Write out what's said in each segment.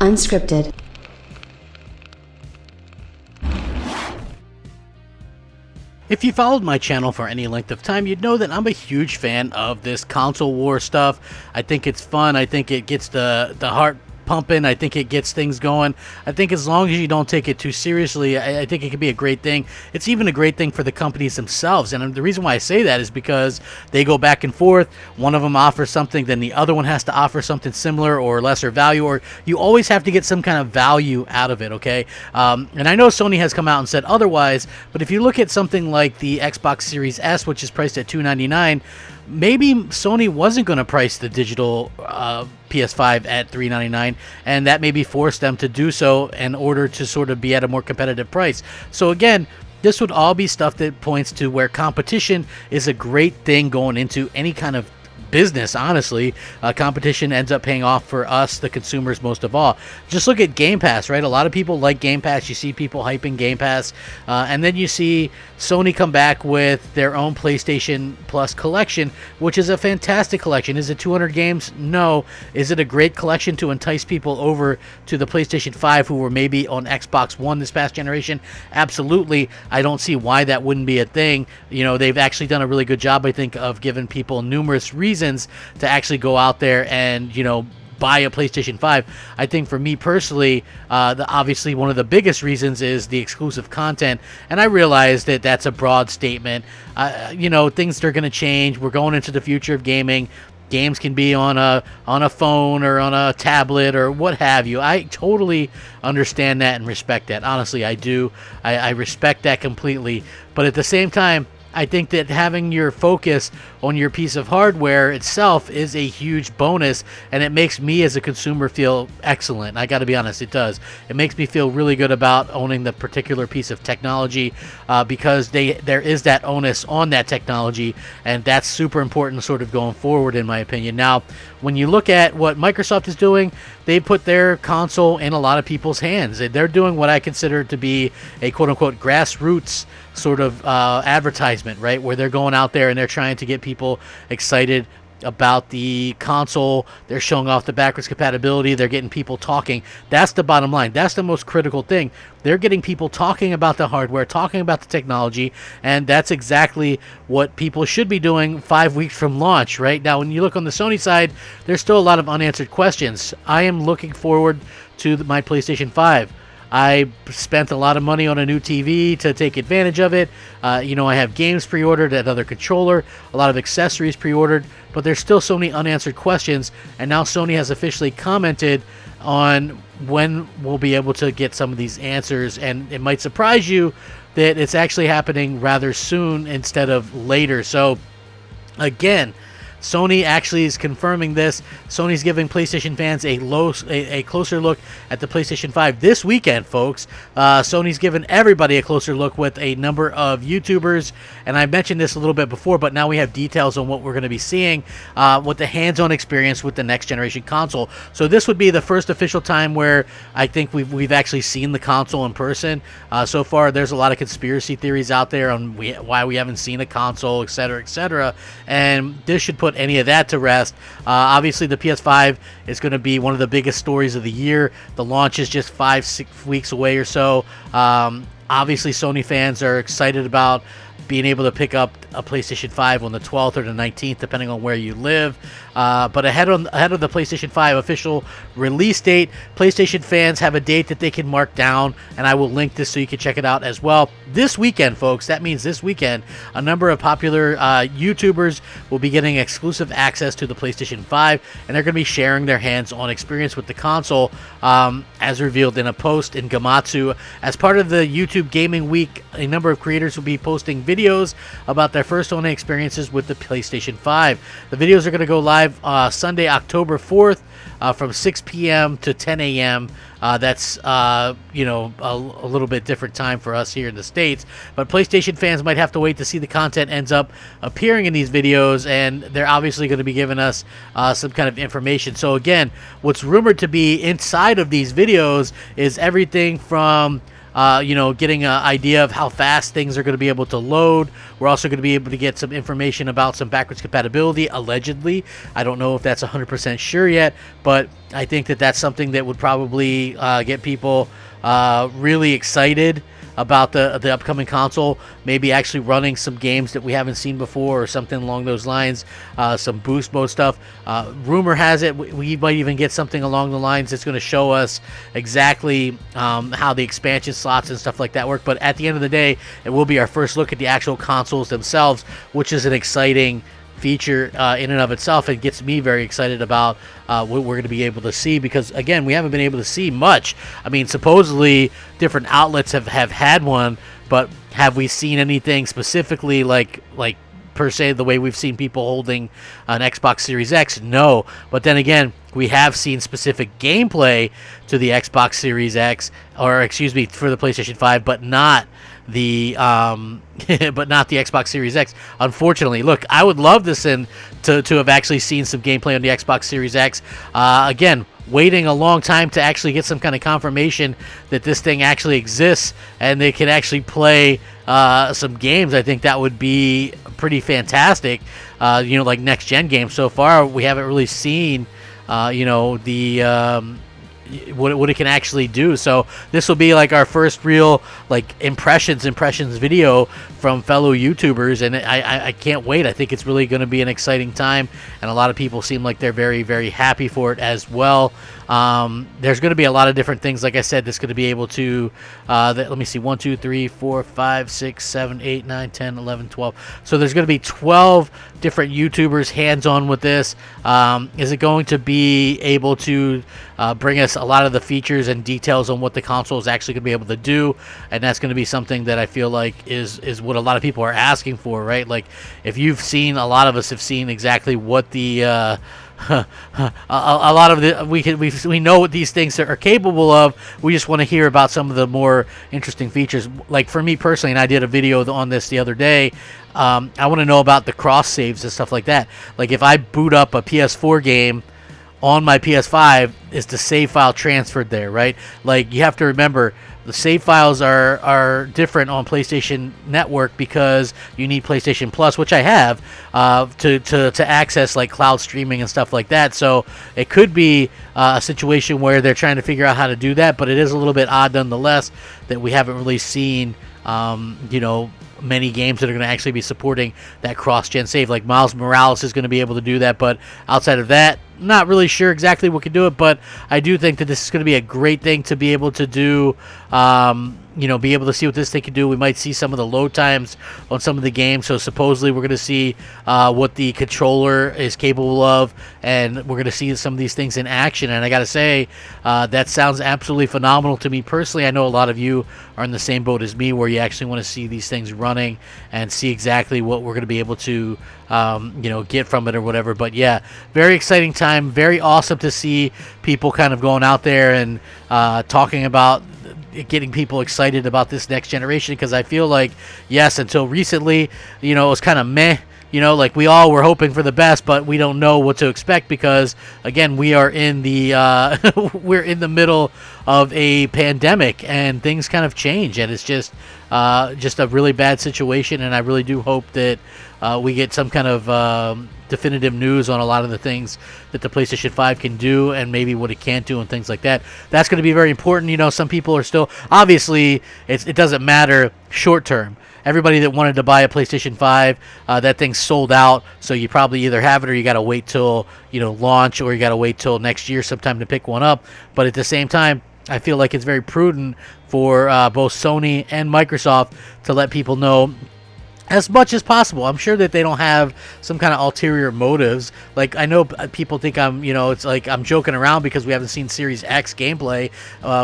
Unscripted. If you followed my channel for any length of time, you'd know that I'm a huge fan of this console war stuff. I think it's fun. I think it gets the heart pumping. I think it gets things going. I think as long as you don't take it too seriously, I think it can be a great thing. It's even a great thing for the companies themselves. And the reason why I say that is because they go back and forth. One of them offers something, then the other one has to offer something similar or lesser value, or you always have to get some kind of value out of it, okay? And I know Sony has come out and said otherwise, but if you look at something like the Xbox Series S, which is priced at $299, maybe Sony wasn't going to price the digital PS5 at $399, and that maybe forced them to do so in order to sort of be at a more competitive price. So again, this would all be stuff that points to where competition is a great thing going into any kind of business. Honestly, competition ends up paying off for us, the consumers, most of all. Just look at Game Pass, right? A lot of people like Game Pass. You see people hyping Game Pass, and then you see Sony come back with their own PlayStation Plus collection, which is a fantastic collection. Is it 200 games? No. Is it a great collection to entice people over to the PlayStation 5 who were maybe on Xbox One this past generation? Absolutely. I don't see why that wouldn't be a thing. You know, they've actually done a really good job, I think, of giving people numerous reasons to actually go out there and, you know, buy a PlayStation 5. I think for me personally, obviously one of the biggest reasons is the exclusive content, and I realize that that's a broad statement. You know, things are going to change. We're going into the future of gaming. Games can be on a phone or on a tablet or what have you. I totally understand that and respect that. Honestly, I do. I respect that completely. But at the same time, I think that having your focus on your piece of hardware itself is a huge bonus, and it makes me as a consumer feel excellent. I got to be honest, it does. It makes me feel really good about owning the particular piece of technology because there is that onus on that technology, and that's super important sort of going forward, in my opinion. Now, when you look at what Microsoft is doing, they put their console in a lot of people's hands. They're doing what I consider to be a quote-unquote grassroots sort of advertisement, right, where they're going out there and they're trying to get people excited about the console. They're showing off the backwards compatibility. They're getting people talking. That's the bottom line. That's the most critical thing. They're getting people talking about the hardware, talking about the technology, and that's exactly what people should be doing 5 weeks from launch, right? Now, when you look on the Sony side, there's still a lot of unanswered questions. I am looking forward to my PlayStation 5. I spent a lot of money on a new TV to take advantage of it. You know, I have games pre-ordered, another controller, a lot of accessories pre-ordered, but there's still so many unanswered questions, and now Sony has officially commented on when we'll be able to get some of these answers, and it might surprise you that it's actually happening rather soon instead of later. So, again, Sony actually is confirming this. Sony's giving PlayStation fans a closer look at the PlayStation 5 this weekend, folks. Sony's given everybody a closer look with a number of YouTubers, and I mentioned this a little bit before, but now we have details on what we're going to be seeing with the hands-on experience with the next generation console. So this would be the first official time where I think we've actually seen the console in person. So far, there's a lot of conspiracy theories out there on why we haven't seen a console, etc., and this should put any of that to rest. Obviously, the PS5 is going to be one of the biggest stories of the year. The launch is just 5-6 weeks away or so. Obviously, Sony fans are excited about being able to pick up a PlayStation 5 on the 12th or the 19th, depending on where you live. But ahead of the PlayStation 5 official release date, PlayStation fans have a date that they can mark down, and I will link this so you can check it out as well. This weekend, folks, that means this weekend, a number of popular YouTubers will be getting exclusive access to the PlayStation 5, and they're going to be sharing their hands-on experience with the console, as revealed in a post in Gamatsu. As part of the YouTube Gaming Week, a number of creators will be posting videos about their first-on experiences with the PlayStation 5. The videos are going to go live Sunday, October 4th from 6 p.m. to 10 a.m. That's, you know, a little bit different time for us here in the States. But PlayStation fans might have to wait to see the content ends up appearing in these videos, and they're obviously going to be giving us some kind of information. So again, what's rumored to be inside of these videos is everything from getting an idea of how fast things are going to be able to load. We're also going to be able to get some information about some backwards compatibility, allegedly. I don't know if that's 100% sure yet, but I think that that's something that would probably get people really excited about the upcoming console. Maybe actually running some games that we haven't seen before or something along those lines, some boost mode stuff. Rumor has it we might even get something along the lines that's going to show us exactly how the expansion slots and stuff like that work. But at the end of the day, it will be our first look at the actual consoles themselves, which is an exciting feature in and of itself. It gets me very excited about what we're going to be able to see, because again, we haven't been able to see much. I mean, supposedly different outlets have had one, but have we seen anything specifically like per se the way we've seen people holding an Xbox Series X? No. But then again, we have seen specific gameplay to the Xbox Series X, or excuse me, for the PlayStation 5, but not the Xbox Series X. Unfortunately, look, I would love this to have actually seen some gameplay on the Xbox Series X. Again, waiting a long time to actually get some kind of confirmation that this thing actually exists and they can actually play some games. I think that would be pretty fantastic. Like next gen games. So far, we haven't really seen what it can actually do. So this will be like our first real like impressions video from fellow YouTubers, and I can't wait. I think it's really going to be an exciting time, and a lot of people seem like they're very, very happy for it as well. There's going to be a lot of different things, like I said, that's going to be able to let me see, 1 2 3 4 5 6 7 8 9 10 11 12. So there's going to be 12 different YouTubers hands-on with this. Is it going to be able to bring us a lot of the features and details on what the console is actually going to be able to do? And that's going to be something that I feel like is what a lot of people are asking for, right? Like, if you've seen, a lot of us have seen exactly what the a lot of the we know what these things are capable of. We just want to hear about some of the more interesting features. Like for me personally, and I did a video on this the other day, I want to know about the cross saves and stuff like that. Like if I boot up a PS4 game on my PS5, is the save file transferred there, right? Like you have to remember, the save files are different on PlayStation Network because you need PlayStation Plus, which I have, to access like cloud streaming and stuff like that. So it could be a situation where they're trying to figure out how to do that, but it is a little bit odd nonetheless that we haven't really seen, many games that are going to actually be supporting that cross-gen save. Like Miles Morales is going to be able to do that, but outside of that, not really sure exactly what can do it. But I do think that this is going to be a great thing to be able to do, be able to see what this thing can do. We might see some of the load times on some of the games. So supposedly we're going to see what the controller is capable of, and we're going to see some of these things in action. And I got to say, that sounds absolutely phenomenal to me personally. I know a lot of you are in the same boat as me, where you actually want to see these things running and see exactly what we're going to be able to get from it or whatever. But yeah, very exciting time. Very awesome to see people kind of going out there and talking about getting people excited about this next generation, because I feel like, yes, until recently, it was kind of meh. Like we all were hoping for the best, but we don't know what to expect because, again, we are in the we're in the middle of a pandemic and things kind of change, and it's just a really bad situation. And I really do hope that we get some kind of definitive news on a lot of the things that the PlayStation 5 can do and maybe what it can't do and things like that. That's going to be very important. Some people are still, obviously, it doesn't matter short term. Everybody that wanted to buy a PlayStation 5, that thing's sold out, so you probably either have it or you got to wait till launch, or you got to wait till next year sometime to pick one up. But at the same time, I feel like it's very prudent for both Sony and Microsoft to let people know as much as possible. I'm sure that they don't have some kind of ulterior motives. Like, I know people think it's like I'm joking around because we haven't seen Series X gameplay.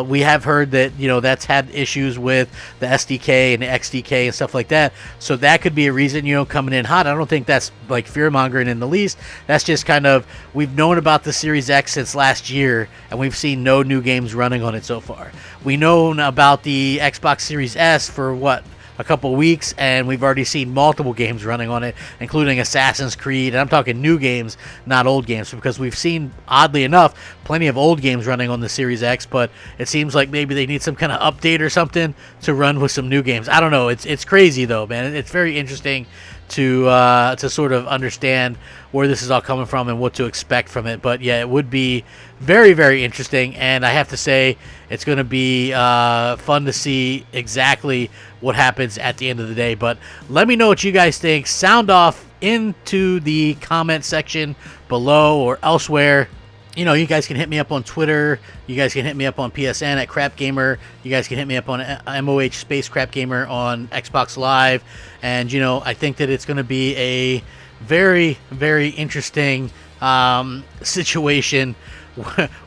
We have heard that, that's had issues with the SDK and the XDK and stuff like that. So that could be a reason, coming in hot. I don't think that's like fear-mongering in the least. That's just kind of, we've known about the Series X since last year, and we've seen no new games running on it so far. We known about the Xbox Series S for what? a couple weeks, and we've already seen multiple games running on it, including Assassin's Creed. And I'm talking new games, not old games, because we've seen, oddly enough, plenty of old games running on the Series X, but it seems like maybe they need some kind of update or something to run with some new games. I don't know. It's crazy though, man. It's very interesting to sort of understand where this is all coming from and what to expect from it. But yeah, it would be very, very interesting, and I have to say it's going to be fun to see exactly what happens at the end of the day. But let me know what you guys think. Sound off into the comment section below or elsewhere. You know, you guys can hit me up on Twitter. You guys can hit me up on PSN at Crapgamer. You guys can hit me up on MOH Space Crapgamer on Xbox Live. And, you know, I think that it's going to be a very, very interesting situation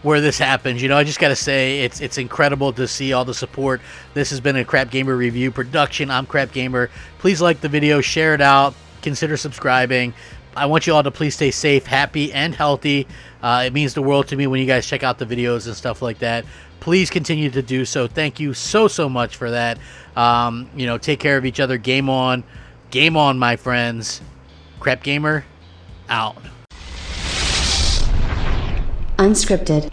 where this happens. You know, I just got to say, it's incredible to see all the support. This has been a Crapgamer review production. I'm Crapgamer. Please like the video, share it out, consider subscribing. I want you all to please stay safe, happy, and healthy. It means the world to me when you guys check out the videos and stuff like that. Please continue to do so. Thank you so, so much for that. You know, take care of each other. Game on. Game on, my friends. Crapgamer, out. Unscripted.